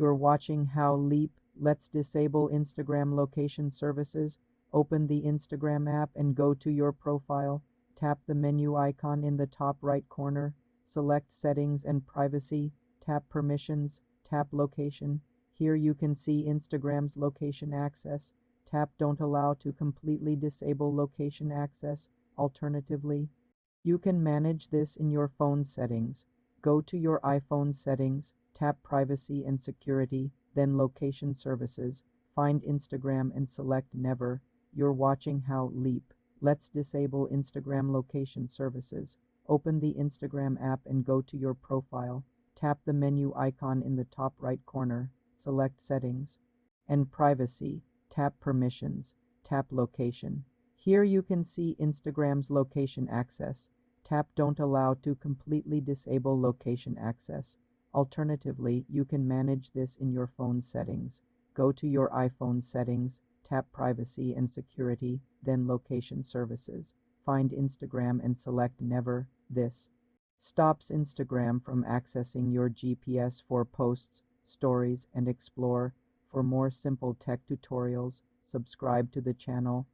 You're watching How Leap. Let's disable Instagram location services. Open the Instagram app and go to your profile. Tap the menu icon in the top right corner. Select Settings and Privacy. Tap Permissions. Tap Location. Here you can see Instagram's location access. Tap Don't Allow to completely disable location access. Alternatively, you can manage this in your phone settings. Go to your iPhone settings, tap Privacy and Security, then Location Services, find Instagram and select Never. You're watching How Leap. Let's disable Instagram location services. Open the Instagram app and go to your profile. Tap the menu icon in the top right corner. Select Settings and Privacy. Tap Permissions. Tap Location. Here you can see Instagram's location access. Tap Don't Allow to completely disable location access. Alternatively, you can manage this in your phone settings. Go to your iPhone settings, tap Privacy and Security, then Location Services. Find Instagram and select Never. This stops Instagram from accessing your GPS for posts, stories, and explore. For more simple tech tutorials, subscribe to the channel